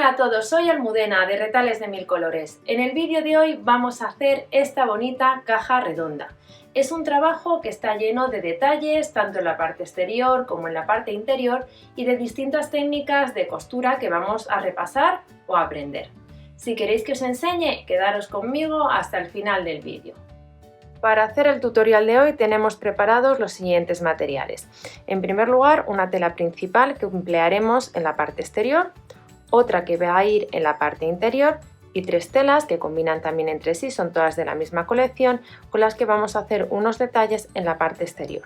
Hola a todos, soy Almudena de Retales de Mil Colores. En el vídeo de hoy vamos a hacer esta bonita caja redonda. Es un trabajo que está lleno de detalles, tanto en la parte exterior como en la parte interior, y de distintas técnicas de costura que vamos a repasar o a aprender. Si queréis que os enseñe, quedaros conmigo hasta el final del vídeo. Para hacer el tutorial de hoy tenemos preparados los siguientes materiales. En primer lugar, una tela principal que emplearemos en la parte exterior, otra que va a ir en la parte interior y tres telas que combinan también entre sí, son todas de la misma colección, con las que vamos a hacer unos detalles en la parte exterior.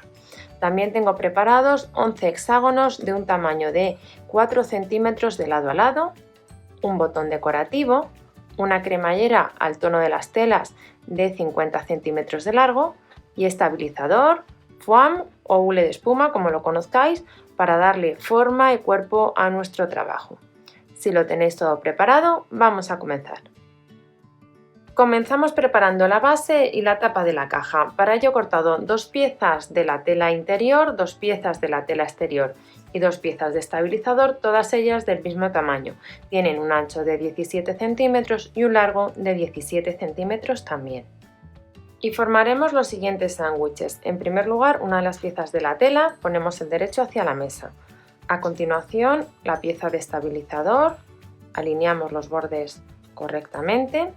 También tengo preparados 11 hexágonos de un tamaño de 4 centímetros de lado a lado, un botón decorativo, una cremallera al tono de las telas de 50 centímetros de largo y estabilizador, foam o hule de espuma, como lo conozcáis, para darle forma y cuerpo a nuestro trabajo. Si lo tenéis todo preparado, vamos a comenzar. Comenzamos preparando la base y la tapa de la caja. Para ello he cortado 2 piezas de la tela interior, 2 piezas de la tela exterior y 2 piezas de estabilizador, todas ellas del mismo tamaño. Tienen un ancho de 17 centímetros y un largo de 17 centímetros también. Y formaremos los siguientes sándwiches. En primer lugar, una de las piezas de la tela ponemos el derecho hacia la mesa. A continuación, la pieza de estabilizador, alineamos los bordes correctamente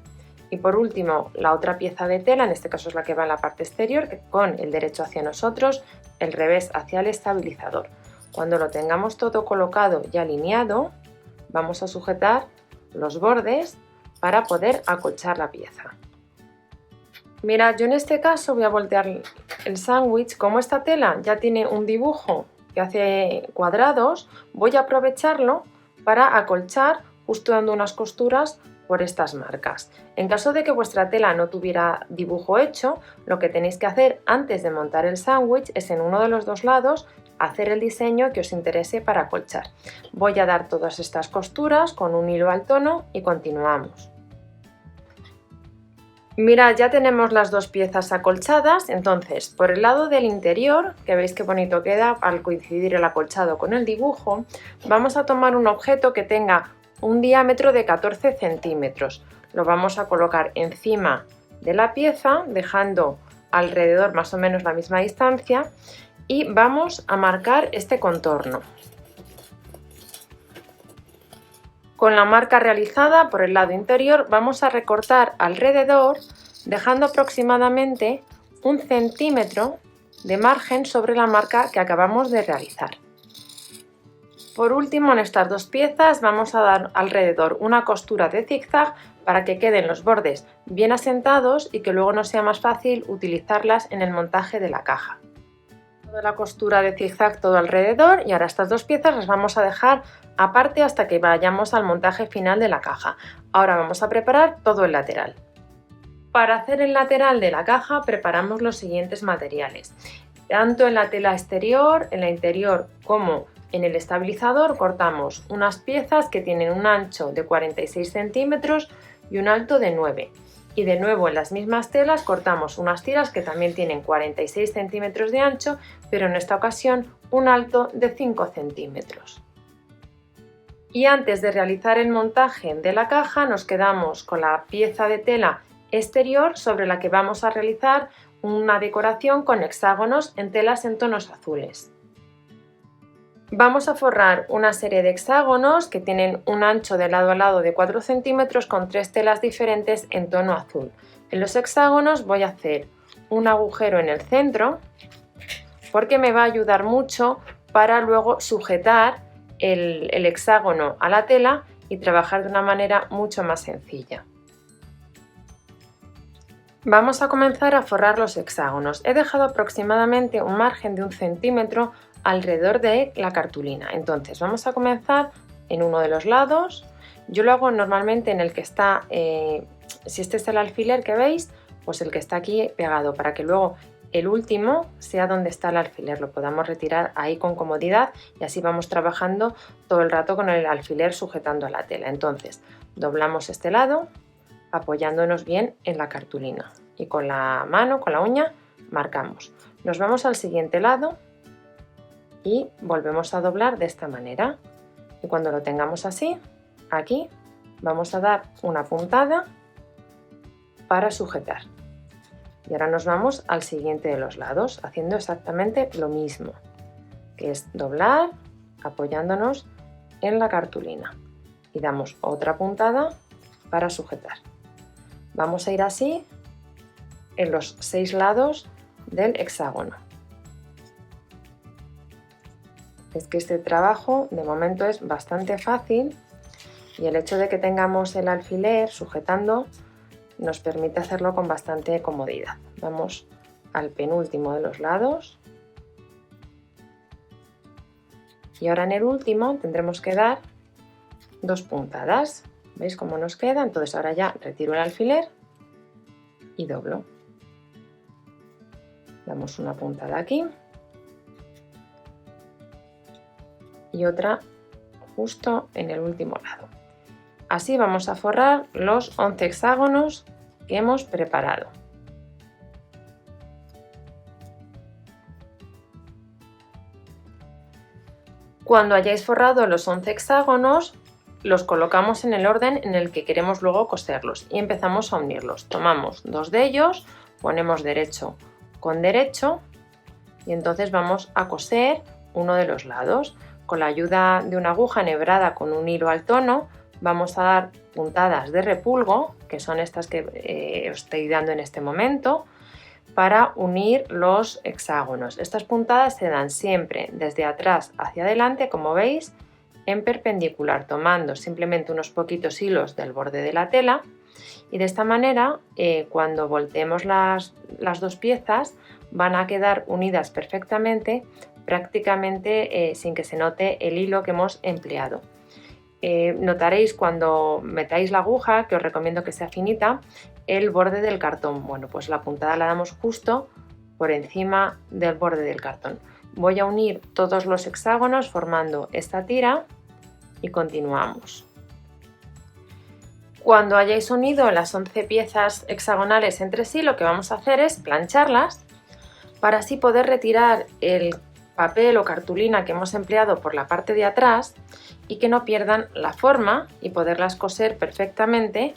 y por último la otra pieza de tela, en este caso es la que va en la parte exterior, con el derecho hacia nosotros, el revés hacia el estabilizador. Cuando lo tengamos todo colocado y alineado, vamos a sujetar los bordes para poder acolchar la pieza. Mirad, yo en este caso voy a voltear el sándwich. Como esta tela ya tiene un dibujo que hace cuadrados, voy a aprovecharlo para acolchar justo dando unas costuras por estas marcas. En caso de que vuestra tela no tuviera dibujo hecho, lo que tenéis que hacer antes de montar el sándwich es en uno de los dos lados hacer el diseño que os interese para acolchar. Voy a dar todas estas costuras con un hilo al tono y continuamos. Mirad, ya tenemos las dos piezas acolchadas, entonces por el lado del interior, que veis qué bonito queda al coincidir el acolchado con el dibujo, vamos a tomar un objeto que tenga un diámetro de 14 centímetros. Lo vamos a colocar encima de la pieza, dejando alrededor más o menos la misma distancia, y vamos a marcar este contorno. Con la marca realizada por el lado interior vamos a recortar alrededor, dejando aproximadamente 1 centímetro de margen sobre la marca que acabamos de realizar. Por último, en estas dos piezas vamos a dar alrededor una costura de zigzag para que queden los bordes bien asentados y que luego nos sea más fácil utilizarlas en el montaje de la caja. La costura de zigzag todo alrededor y ahora estas dos piezas las vamos a dejar aparte hasta que vayamos al montaje final de la caja. Ahora vamos a preparar todo el lateral. Para hacer el lateral de la caja preparamos los siguientes materiales. Tanto en la tela exterior, en la interior como en el estabilizador cortamos unas piezas que tienen un ancho de 46 centímetros y un alto de 9. Y de nuevo en las mismas telas cortamos unas tiras que también tienen 46 centímetros de ancho, pero en esta ocasión un alto de 5 centímetros. Y antes de realizar el montaje de la caja nos quedamos con la pieza de tela exterior sobre la que vamos a realizar una decoración con hexágonos en telas en tonos azules. Vamos a forrar una serie de hexágonos que tienen un ancho de lado a lado de 4 centímetros con 3 telas diferentes en tono azul. En los hexágonos voy a hacer un agujero en el centro porque me va a ayudar mucho para luego sujetar el hexágono a la tela y trabajar de una manera mucho más sencilla. Vamos a comenzar a forrar los hexágonos. He dejado aproximadamente un margen de 1 centímetro alrededor de la cartulina. Entonces vamos a comenzar en uno de los lados. Yo lo hago normalmente en el que está, si este es el alfiler que veis, pues el que está aquí pegado, para que luego el último sea donde está el alfiler, lo podamos retirar ahí con comodidad y así vamos trabajando todo el rato con el alfiler sujetando a la tela. Entonces doblamos este lado apoyándonos bien en la cartulina y con la mano, con la uña, marcamos. Nos vamos al siguiente lado y volvemos a doblar de esta manera y cuando lo tengamos así aquí vamos a dar una puntada para sujetar. Y ahora nos vamos al siguiente de los lados, haciendo exactamente lo mismo, que es doblar apoyándonos en la cartulina. Y damos otra puntada para sujetar. Vamos a ir así en los 6 lados del hexágono. Es que este trabajo de momento es bastante fácil y el hecho de que tengamos el alfiler sujetando nos permite hacerlo con bastante comodidad. Vamos al penúltimo de los lados y ahora en el último tendremos que dar 2 puntadas. ¿Veis cómo nos queda? Entonces ahora ya retiro el alfiler y doblo. Damos una puntada aquí y otra justo en el último lado. Así vamos a forrar los 11 hexágonos que hemos preparado. Cuando hayáis forrado los 11 hexágonos, los colocamos en el orden en el que queremos luego coserlos y empezamos a unirlos. Tomamos 2 de ellos, ponemos derecho con derecho y entonces vamos a coser uno de los lados. Con la ayuda de una aguja enhebrada con un hilo al tono vamos a dar puntadas de repulgo, que son estas que os estoy dando en este momento, para unir los hexágonos. Estas puntadas se dan siempre desde atrás hacia adelante, como veis, en perpendicular, tomando simplemente unos poquitos hilos del borde de la tela y de esta manera cuando volteemos las 2 piezas van a quedar unidas perfectamente, prácticamente sin que se note el hilo que hemos empleado. Notaréis cuando metáis la aguja, que os recomiendo que sea finita, el borde del cartón. Bueno, pues la puntada la damos justo por encima del borde del cartón. Voy a unir todos los hexágonos formando esta tira y continuamos. Cuando hayáis unido las 11 piezas hexagonales entre sí, lo que vamos a hacer es plancharlas para así poder retirar el papel o cartulina que hemos empleado por la parte de atrás y que no pierdan la forma y poderlas coser perfectamente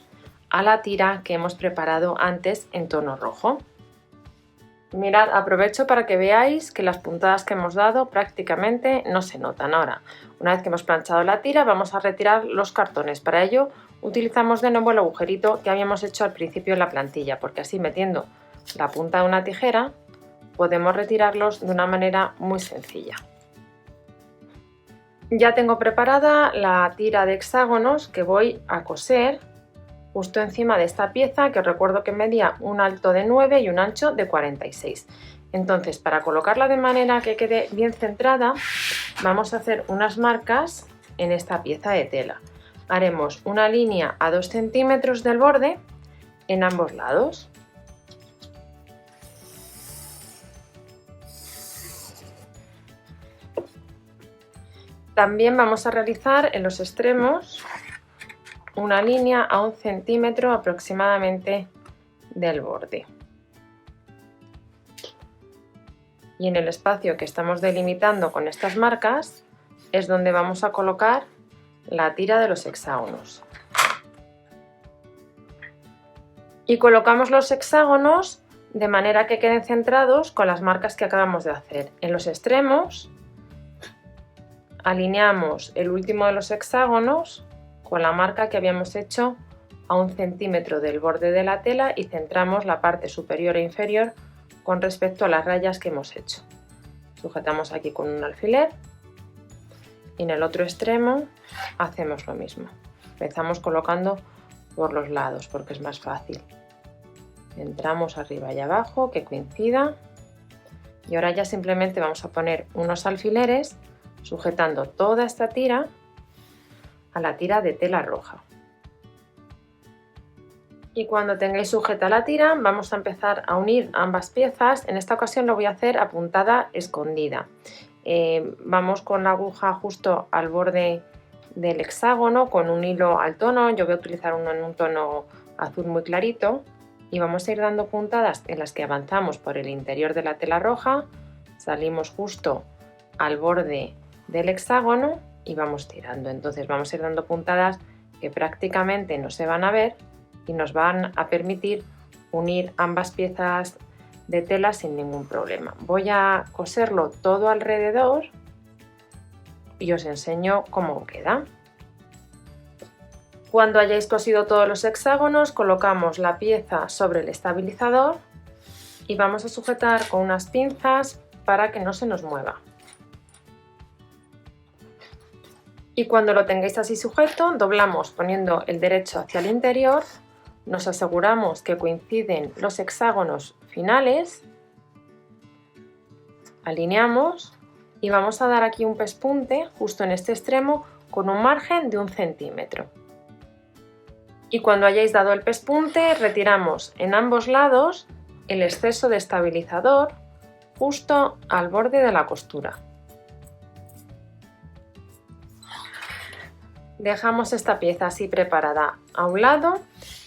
a la tira que hemos preparado antes en tono rojo. Mirad, aprovecho para que veáis que las puntadas que hemos dado prácticamente no se notan. Ahora, una vez que hemos planchado la tira, vamos a retirar los cartones. Para ello utilizamos de nuevo el agujerito que habíamos hecho al principio en la plantilla, porque así metiendo la punta de una tijera podemos retirarlos de una manera muy sencilla. Ya tengo preparada la tira de hexágonos que voy a coser justo encima de esta pieza, que os recuerdo que medía un alto de 9 y un ancho de 46. Entonces, para colocarla de manera que quede bien centrada, vamos a hacer unas marcas en esta pieza de tela. Haremos una línea a 2 centímetros del borde en ambos lados. También vamos a realizar en los extremos una línea a 1 centímetro aproximadamente del borde. Y en el espacio que estamos delimitando con estas marcas es donde vamos a colocar la tira de los hexágonos. Y colocamos los hexágonos de manera que queden centrados con las marcas que acabamos de hacer. En los extremos alineamos el último de los hexágonos con la marca que habíamos hecho a 1 centímetro del borde de la tela y centramos la parte superior e inferior con respecto a las rayas que hemos hecho. Sujetamos aquí con un alfiler y en el otro extremo hacemos lo mismo. Empezamos colocando por los lados porque es más fácil. Entramos arriba y abajo que coincida y ahora ya simplemente vamos a poner unos alfileres sujetando toda esta tira a la tira de tela roja. Y cuando tengáis sujeta la tira vamos a empezar a unir ambas piezas. En esta ocasión lo voy a hacer a puntada escondida. Vamos con la aguja justo al borde del hexágono con un hilo al tono. Yo voy a utilizar uno en un tono azul muy clarito y vamos a ir dando puntadas en las que avanzamos por el interior de la tela roja, salimos justo al borde del hexágono y vamos tirando. Entonces vamos a ir dando puntadas que prácticamente no se van a ver y nos van a permitir unir ambas piezas de tela sin ningún problema. Voy a coserlo todo alrededor y os enseño cómo queda. Cuando hayáis cosido todos los hexágonos, colocamos la pieza sobre el estabilizador y vamos a sujetar con unas pinzas para que no se nos mueva. Y cuando lo tengáis así sujeto, doblamos poniendo el derecho hacia el interior, nos aseguramos que coinciden los hexágonos finales, alineamos y vamos a dar aquí un pespunte justo en este extremo con un margen de 1 centímetro. Y cuando hayáis dado el pespunte, retiramos en ambos lados el exceso de estabilizador justo al borde de la costura. Dejamos esta pieza así preparada a un lado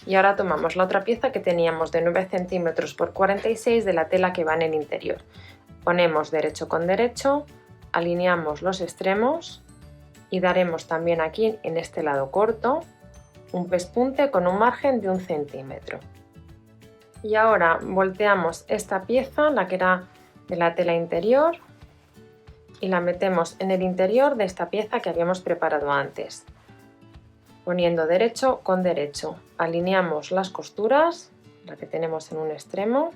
y ahora tomamos la otra pieza que teníamos de 9 centímetros por 46 de la tela que va en el interior. Ponemos derecho con derecho, alineamos los extremos y daremos también aquí en este lado corto un pespunte con un margen de 1 centímetro. Y ahora volteamos esta pieza, la que era de la tela interior, y la metemos en el interior de esta pieza que habíamos preparado antes. Poniendo derecho con derecho, alineamos las costuras, la que tenemos en un extremo,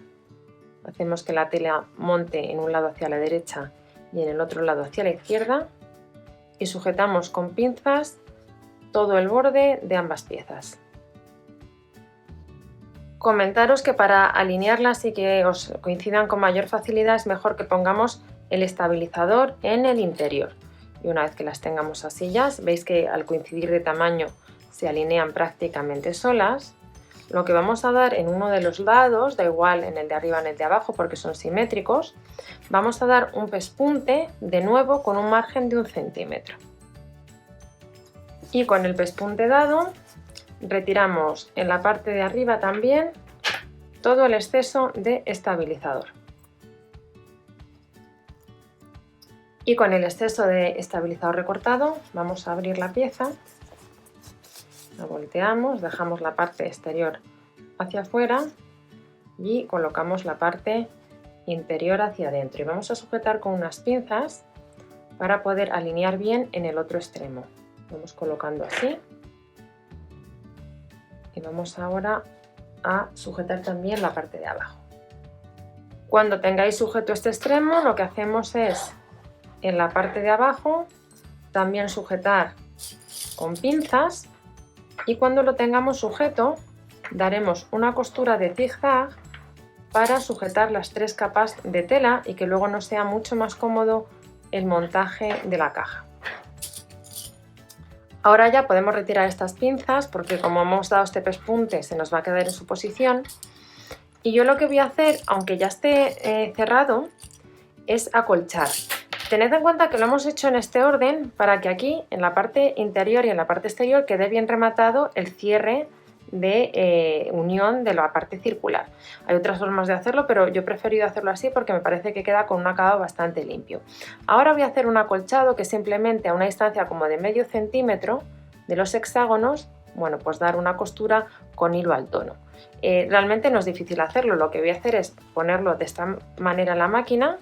hacemos que la tela monte en un lado hacia la derecha y en el otro lado hacia la izquierda y sujetamos con pinzas todo el borde de ambas piezas. Comentaros que para alinearlas y que os coincidan con mayor facilidad es mejor que pongamos el estabilizador en el interior. Y una vez que las tengamos así ya, veis que al coincidir de tamaño se alinean prácticamente solas. Lo que vamos a dar en uno de los lados, da igual en el de arriba o en el de abajo porque son simétricos, vamos a dar un pespunte de nuevo con un margen de 1 centímetro. Y con el pespunte dado retiramos en la parte de arriba también todo el exceso de estabilizador. Y con el exceso de estabilizador recortado vamos a abrir la pieza, la volteamos, dejamos la parte exterior hacia afuera y colocamos la parte interior hacia adentro. Y vamos a sujetar con unas pinzas para poder alinear bien en el otro extremo. Vamos colocando así y vamos ahora a sujetar también la parte de abajo. Cuando tengáis sujeto este extremo, lo que hacemos es en la parte de abajo también sujetar con pinzas y cuando lo tengamos sujeto daremos una costura de zigzag para sujetar las 3 capas de tela y que luego nos sea mucho más cómodo el montaje de la caja. Ahora ya podemos retirar estas pinzas porque como hemos dado este pespunte se nos va a quedar en su posición y yo lo que voy a hacer, aunque ya esté cerrado, es acolchar. Tened en cuenta que lo hemos hecho en este orden para que aquí en la parte interior y en la parte exterior quede bien rematado el cierre de unión de la parte circular. Hay otras formas de hacerlo, pero yo he preferido hacerlo así porque me parece que queda con un acabado bastante limpio. Ahora voy a hacer un acolchado que simplemente a una distancia como de medio centímetro de los hexágonos, bueno, pues dar una costura con hilo al tono. Realmente no es difícil hacerlo, lo que voy a hacer es ponerlo de esta manera en la máquina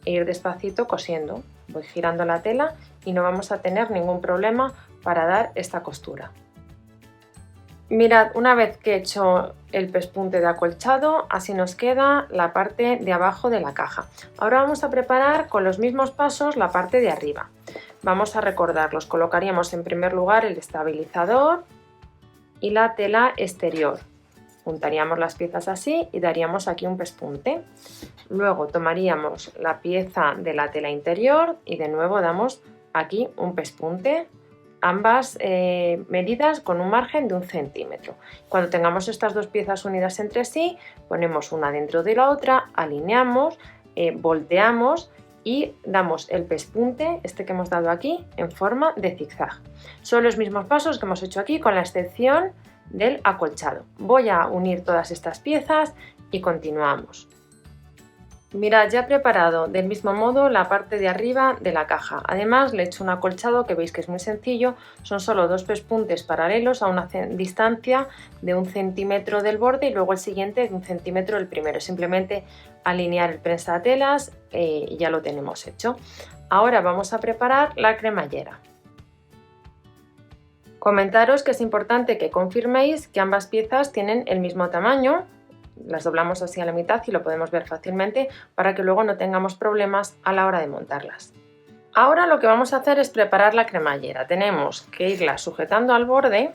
e ir despacito cosiendo. Voy girando la tela y no vamos a tener ningún problema para dar esta costura. Mirad, una vez que he hecho el pespunte de acolchado, así nos queda la parte de abajo de la caja. Ahora vamos a preparar con los mismos pasos la parte de arriba. Vamos a recordarlos. Colocaríamos en primer lugar el estabilizador y la tela exterior. Juntaríamos las piezas así y daríamos aquí un pespunte. Luego tomaríamos la pieza de la tela interior y de nuevo damos aquí un pespunte. Ambas medidas con un margen de 1 centímetro. Cuando tengamos estas dos piezas unidas entre sí, ponemos una dentro de la otra, alineamos, volteamos y damos el pespunte, este que hemos dado aquí, en forma de zigzag. Son los mismos pasos que hemos hecho aquí con la excepción del acolchado. Voy a unir todas estas piezas y continuamos. Mirad, ya he preparado del mismo modo la parte de arriba de la caja. Además le he hecho un acolchado que veis que es muy sencillo, son solo dos pespuntes paralelos a una distancia de 1 centímetro del borde y luego el siguiente de 1 centímetro del primero. Simplemente alinear el prensatelas y ya lo tenemos hecho. Ahora vamos a preparar la cremallera. Comentaros que es importante que confirméis que ambas piezas tienen el mismo tamaño. Las doblamos así a la mitad y lo podemos ver fácilmente para que luego no tengamos problemas a la hora de montarlas. Ahora lo que vamos a hacer es preparar la cremallera. Tenemos que irla sujetando al borde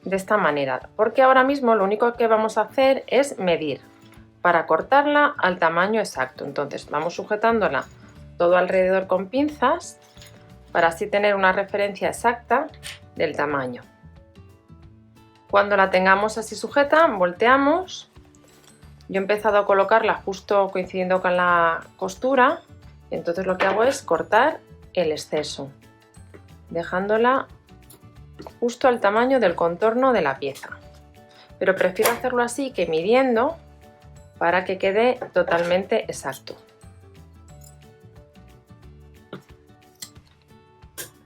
de esta manera, porque ahora mismo lo único que vamos a hacer es medir para cortarla al tamaño exacto. Entonces vamos sujetándola todo alrededor con pinzas para así tener una referencia exacta del tamaño. Cuando la tengamos así sujeta, volteamos. Yo he empezado a colocarla justo coincidiendo con la costura, entonces lo que hago es cortar el exceso, dejándola justo al tamaño del contorno de la pieza. Pero prefiero hacerlo así que midiendo para que quede totalmente exacto.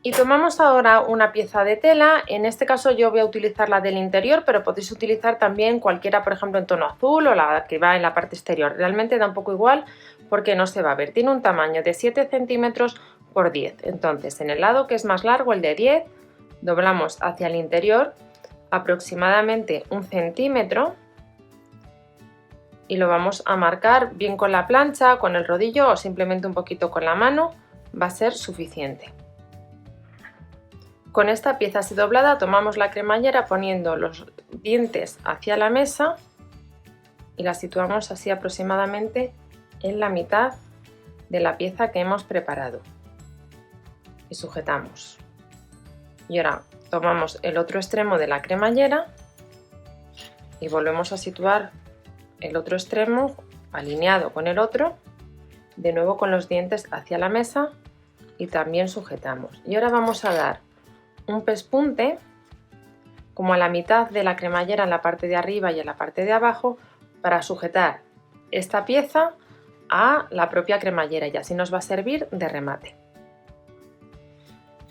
Y tomamos ahora una pieza de tela, en este caso yo voy a utilizar la del interior, pero podéis utilizar también cualquiera, por ejemplo en tono azul o la que va en la parte exterior. Realmente da un poco igual porque no se va a ver. Tiene un tamaño de 7 centímetros por 10. Entonces en el lado que es más largo, el de 10, doblamos hacia el interior aproximadamente 1 centímetro y lo vamos a marcar bien con la plancha, con el rodillo o simplemente un poquito con la mano, va a ser suficiente. Con esta pieza así doblada tomamos la cremallera poniendo los dientes hacia la mesa y la situamos así aproximadamente en la mitad de la pieza que hemos preparado y sujetamos. Y ahora tomamos el otro extremo de la cremallera y volvemos a situar el otro extremo alineado con el otro, de nuevo con los dientes hacia la mesa y también sujetamos. Y ahora vamos a dar un pespunte como a la mitad de la cremallera en la parte de arriba y en la parte de abajo para sujetar esta pieza a la propia cremallera y así nos va a servir de remate.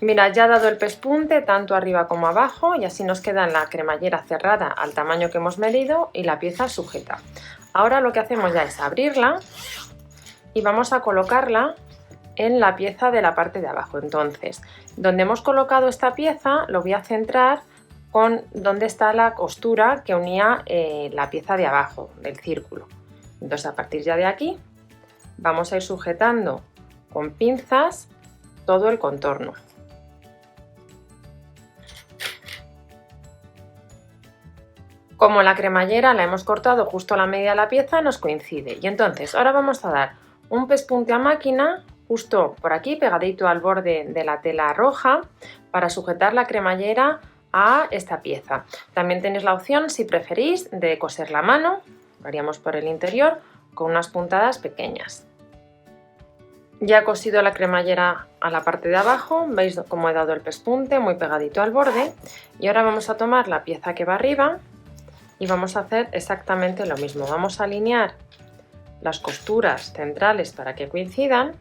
Mira, ya he dado el pespunte tanto arriba como abajo y así nos queda la cremallera cerrada al tamaño que hemos medido y la pieza sujeta. Ahora lo que hacemos ya es abrirla y vamos a colocarla en la pieza de la parte de abajo. Entonces, donde hemos colocado esta pieza lo voy a centrar con donde está la costura que unía la pieza de abajo del círculo. Entonces, a partir ya de aquí vamos a ir sujetando con pinzas todo el contorno. Como la cremallera la hemos cortado justo a la medida de la pieza, nos coincide. Y entonces ahora vamos a dar un pespunte a máquina justo por aquí, pegadito al borde de la tela roja, para sujetar la cremallera a esta pieza. También tenéis la opción, si preferís, de coser la mano, lo haríamos por el interior, con unas puntadas pequeñas. Ya he cosido la cremallera a la parte de abajo, veis cómo he dado el pespunte muy pegadito al borde. Y ahora vamos a tomar la pieza que va arriba y vamos a hacer exactamente lo mismo. Vamos a alinear las costuras centrales para que coincidan.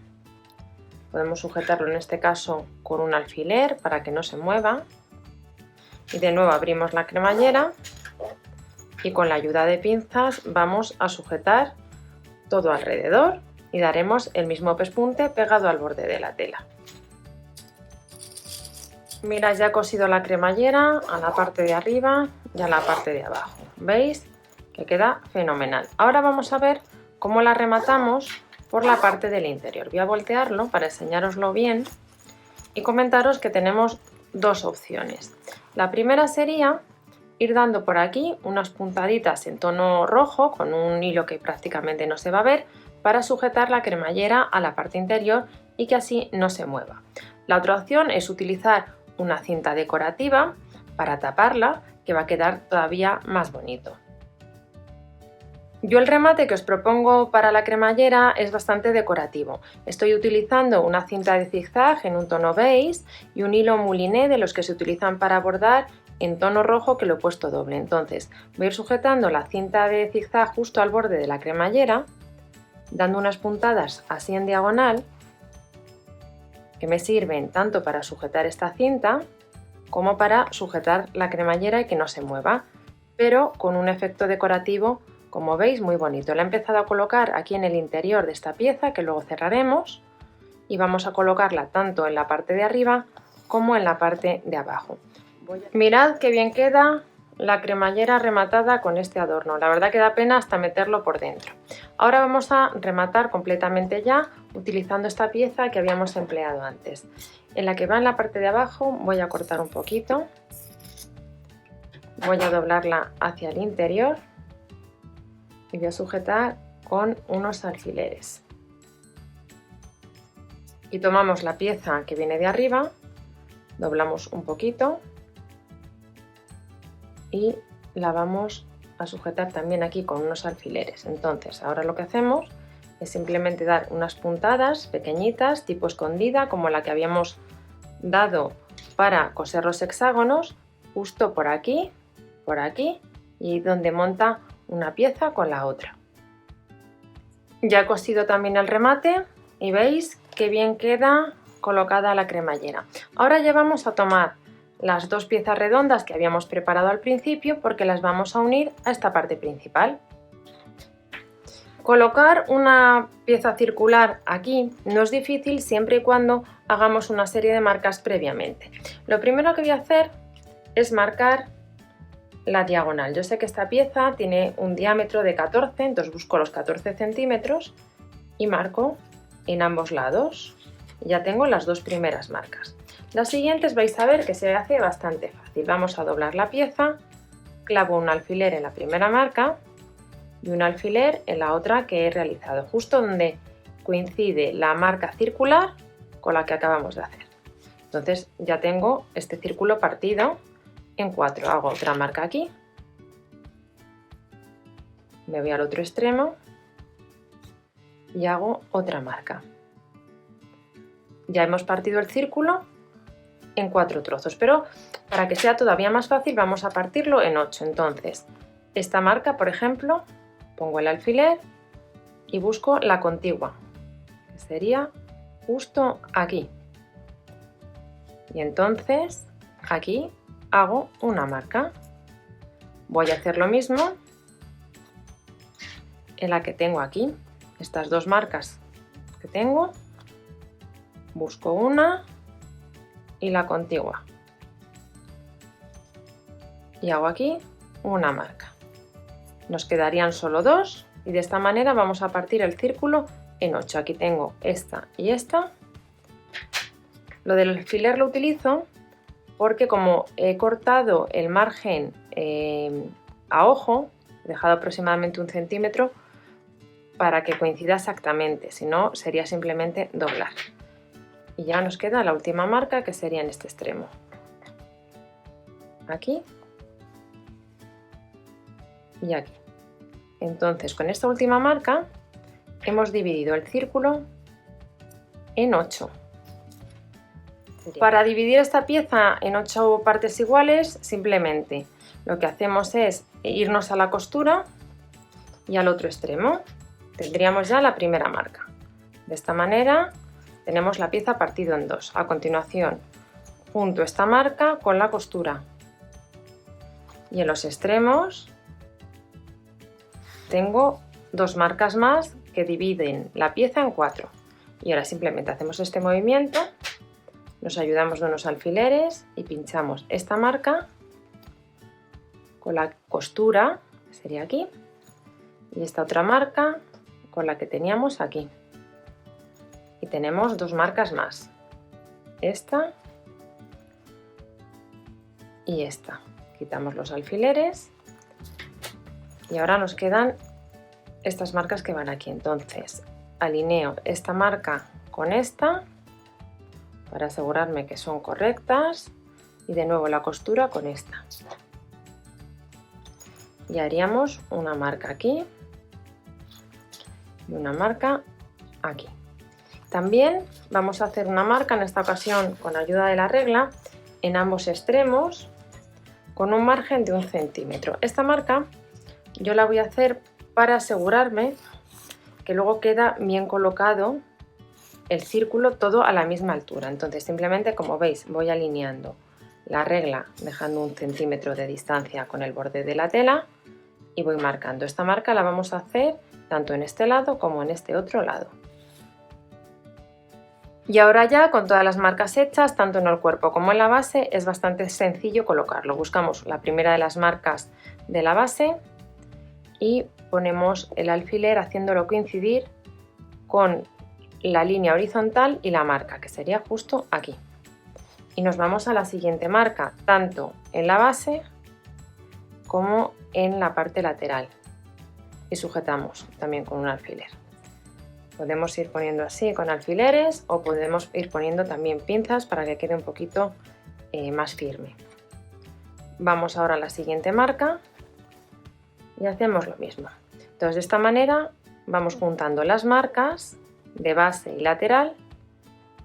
Podemos sujetarlo en este caso con un alfiler para que no se mueva. Y de nuevo abrimos la cremallera y con la ayuda de pinzas vamos a sujetar todo alrededor y daremos el mismo pespunte pegado al borde de la tela. Mira, ya he cosido la cremallera a la parte de arriba y a la parte de abajo. ¿Veis? Que queda fenomenal. Ahora vamos a ver cómo la rematamos por la parte del interior. Voy a voltearlo para enseñároslo bien y comentaros que tenemos dos opciones. La primera sería ir dando por aquí unas puntaditas en tono rojo con un hilo que prácticamente no se va a ver para sujetar la cremallera a la parte interior y que así no se mueva. La otra opción es utilizar una cinta decorativa para taparla, que va a quedar todavía más bonito. Yo el remate que os propongo para la cremallera es bastante decorativo. Estoy utilizando una cinta de zigzag en un tono beige y un hilo mouliné de los que se utilizan para bordar en tono rojo que lo he puesto doble. Entonces voy a ir sujetando la cinta de zigzag justo al borde de la cremallera dando unas puntadas así en diagonal que me sirven tanto para sujetar esta cinta como para sujetar la cremallera y que no se mueva, pero con un efecto decorativo, como veis, muy bonito. La he empezado a colocar aquí en el interior de esta pieza, que luego cerraremos, y vamos a colocarla tanto en la parte de arriba como en la parte de abajo. Mirad qué bien queda la cremallera rematada con este adorno, la verdad que da pena hasta meterlo por dentro. Ahora vamos a rematar completamente ya utilizando esta pieza que habíamos empleado antes. En la que va en la parte de abajo voy a cortar un poquito, voy a doblarla hacia el interior y voy a sujetar con unos alfileres. Y tomamos la pieza que viene de arriba, doblamos un poquito y la vamos a sujetar también aquí con unos alfileres. Entonces ahora lo que hacemos es simplemente dar unas puntadas pequeñitas tipo escondida, como la que habíamos dado para coser los hexágonos, justo por aquí y donde monta una pieza con la otra. Ya he cosido también el remate y veis qué bien queda colocada la cremallera. Ahora ya vamos a tomar las dos piezas redondas que habíamos preparado al principio porque las vamos a unir a esta parte principal. Colocar una pieza circular aquí no es difícil siempre y cuando hagamos una serie de marcas previamente. Lo primero que voy a hacer es marcar la diagonal. Yo sé que esta pieza tiene un diámetro de 14, entonces busco los 14 centímetros y marco en ambos lados. Ya tengo las dos primeras marcas. Las siguientes vais a ver que se hace bastante fácil. Vamos a doblar la pieza, clavo un alfiler en la primera marca y un alfiler en la otra que he realizado, justo donde coincide la marca circular con la que acabamos de hacer. Entonces ya tengo este círculo partido en 4. Hago otra marca aquí, me voy al otro extremo y hago otra marca. Ya hemos partido el círculo en 4 trozos, pero para que sea todavía más fácil vamos a partirlo en 8. Entonces, esta marca, por ejemplo, pongo el alfiler y busco la contigua, que sería justo aquí. Y entonces aquí hago una marca. Voy a hacer lo mismo en la que tengo aquí. Estas dos marcas que tengo, busco una y la contigua. Y hago aquí una marca. Nos quedarían solo 2 y de esta manera vamos a partir el círculo en 8. Aquí tengo esta y esta. Lo del alfiler lo utilizo porque como he cortado el margen a ojo, he dejado aproximadamente 1 centímetro para que coincida exactamente, si no sería simplemente doblar. Y ya nos queda la última marca, que sería en este extremo. Aquí y aquí. Entonces con esta última marca hemos dividido el círculo en 8. Para dividir esta pieza en 8 partes iguales, simplemente lo que hacemos es irnos a la costura y al otro extremo. Tendríamos ya la primera marca. De esta manera tenemos la pieza partida en 2. A continuación, junto esta marca con la costura y en los extremos tengo 2 marcas más que dividen la pieza en 4. Y ahora simplemente hacemos este movimiento, nos ayudamos de unos alfileres y pinchamos esta marca con la costura, que sería aquí, y esta otra marca con la que teníamos aquí. Y tenemos 2 marcas más, esta y esta. Quitamos los alfileres y ahora nos quedan estas marcas que van aquí. Entonces alineo esta marca con esta para asegurarme que son correctas y de nuevo la costura con esta. Y haríamos una marca aquí y una marca aquí. También vamos a hacer una marca, en esta ocasión con ayuda de la regla, en ambos extremos con un margen de 1 centímetro. Esta marca yo la voy a hacer para asegurarme que luego queda bien colocado el círculo todo a la misma altura. Entonces simplemente, como veis, voy alineando la regla dejando 1 centímetro de distancia con el borde de la tela y voy marcando. Esta marca la vamos a hacer tanto en este lado como en este otro lado. Y ahora ya con todas las marcas hechas, tanto en el cuerpo como en la base, es bastante sencillo colocarlo. Buscamos la primera de las marcas de la base y ponemos el alfiler haciéndolo coincidir con la línea horizontal y la marca, que sería justo aquí. Y nos vamos a la siguiente marca, tanto en la base como en la parte lateral. Y sujetamos también con un alfiler. Podemos ir poniendo así con alfileres o podemos ir poniendo también pinzas para que quede un poquito más firme. Vamos ahora a la siguiente marca y hacemos lo mismo. Entonces de esta manera vamos juntando las marcas de base y lateral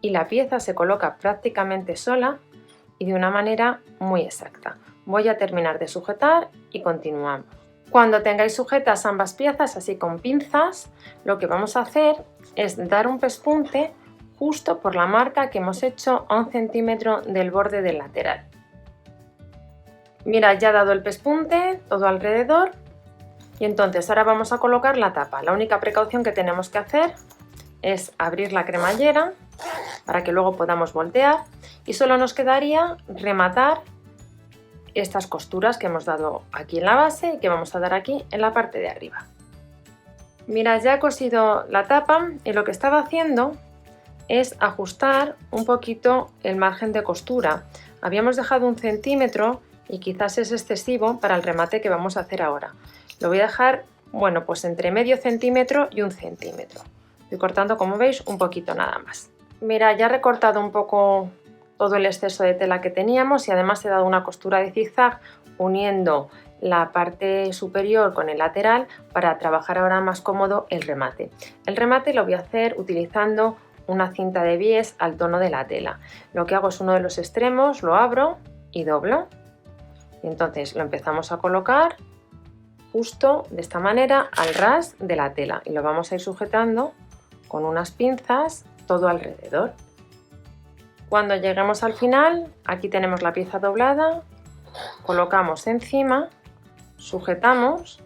y la pieza se coloca prácticamente sola y de una manera muy exacta. Voy a terminar de sujetar y continuamos. Cuando tengáis sujetas ambas piezas así con pinzas, lo que vamos a hacer es dar un pespunte justo por la marca que hemos hecho a 1 centímetro del borde del lateral. Mirad, ya he dado el pespunte todo alrededor y entonces ahora vamos a colocar la tapa. La única precaución que tenemos que hacer es abrir la cremallera para que luego podamos voltear y solo nos quedaría rematar estas costuras que hemos dado aquí en la base y que vamos a dar aquí en la parte de arriba. Mirad, ya he cosido la tapa y lo que estaba haciendo es ajustar un poquito el margen de costura. Habíamos dejado 1 centímetro y quizás es excesivo para el remate que vamos a hacer ahora. Lo voy a dejar, bueno, pues entre medio centímetro y 1 centímetro. Estoy cortando, como veis, un poquito nada más. Mira, ya he recortado un poco todo el exceso de tela que teníamos y además he dado una costura de zigzag uniendo la parte superior con el lateral para trabajar ahora más cómodo el remate. El remate lo voy a hacer utilizando una cinta de bies al tono de la tela. Lo que hago es uno de los extremos, lo abro y doblo. Y entonces lo empezamos a colocar justo de esta manera al ras de la tela y lo vamos a ir sujetando con unas pinzas todo alrededor. Cuando lleguemos al final, aquí tenemos la pieza doblada, colocamos encima, sujetamos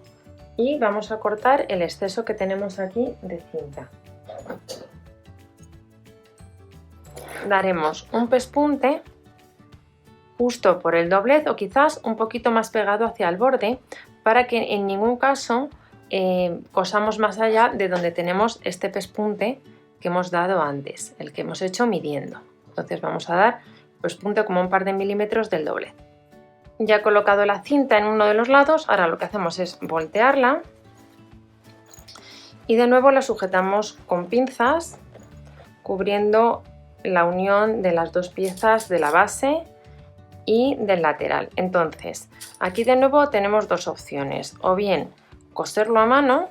y vamos a cortar el exceso que tenemos aquí de cinta. Daremos un pespunte justo por el doblez o quizás un poquito más pegado hacia el borde para que en ningún caso cosamos más allá de donde tenemos este pespunte que hemos dado antes, el que hemos hecho midiendo. Entonces vamos a dar pespunte como un par de milímetros del doblez. Ya he colocado la cinta en uno de los lados, ahora lo que hacemos es voltearla y de nuevo la sujetamos con pinzas cubriendo la unión de las dos piezas de la base y del lateral. Entonces aquí de nuevo tenemos dos opciones, o bien coserlo a mano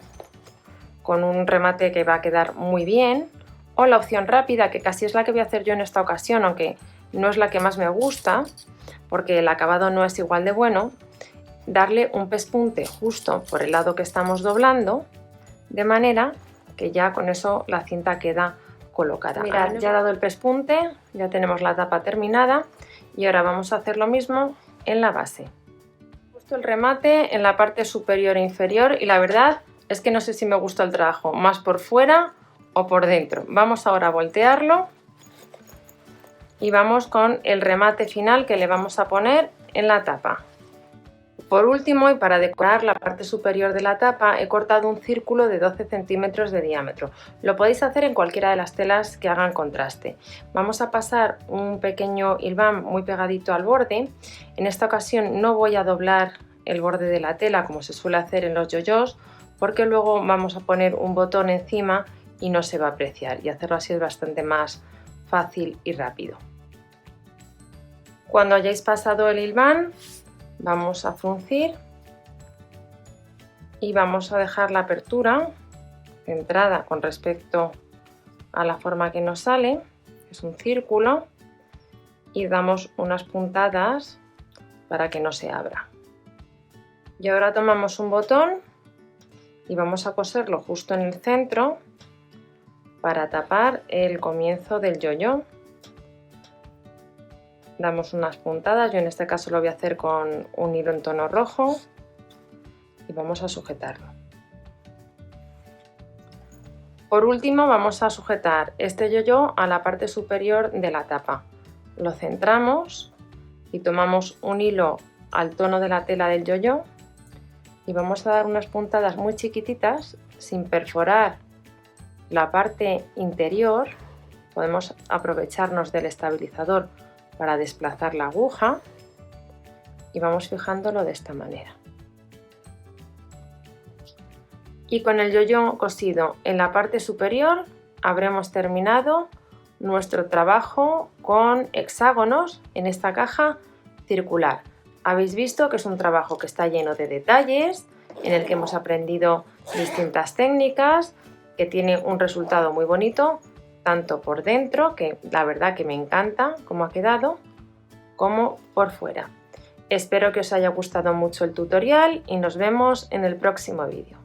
con un remate que va a quedar muy bien, o la opción rápida, que casi es la que voy a hacer yo en esta ocasión, aunque no es la que más me gusta porque el acabado no es igual de bueno, darle un pespunte justo por el lado que estamos doblando, de manera que ya con eso la cinta queda colocada. Mirad, ya he dado el pespunte, ya tenemos la tapa terminada y ahora vamos a hacer lo mismo en la base. He puesto el remate en la parte superior e inferior y la verdad es que no sé si me gusta el trabajo más por fuera o por dentro. Vamos ahora a voltearlo y vamos con el remate final que le vamos a poner en la tapa. Por último, y para decorar la parte superior de la tapa, he cortado un círculo de 12 centímetros de diámetro. Lo podéis hacer en cualquiera de las telas que hagan contraste. Vamos a pasar un pequeño hilván muy pegadito al borde. En esta ocasión no voy a doblar el borde de la tela como se suele hacer en los yoyos, porque luego vamos a poner un botón encima y no se va a apreciar, y hacerlo así es bastante más fácil y rápido. Cuando hayáis pasado el hilván, vamos a fruncir y vamos a dejar la apertura centrada con respecto a la forma que nos sale, es un círculo, y damos unas puntadas para que no se abra. Y ahora tomamos un botón y vamos a coserlo justo en el centro para tapar el comienzo del yo-yo. Damos unas puntadas, yo en este caso lo voy a hacer con un hilo en tono rojo y vamos a sujetarlo. Por último vamos a sujetar este yo-yo a la parte superior de la tapa. Lo centramos y tomamos un hilo al tono de la tela del yo-yo y vamos a dar unas puntadas muy chiquititas sin perforar la parte interior. Podemos aprovecharnos del estabilizador para desplazar la aguja y vamos fijándolo de esta manera. Y con el yo-yo cosido en la parte superior habremos terminado nuestro trabajo con hexágonos en esta caja circular. Habéis visto que es un trabajo que está lleno de detalles, en el que hemos aprendido distintas técnicas, que tiene un resultado muy bonito, tanto por dentro, que la verdad que me encanta cómo ha quedado, como por fuera. Espero que os haya gustado mucho el tutorial y nos vemos en el próximo vídeo.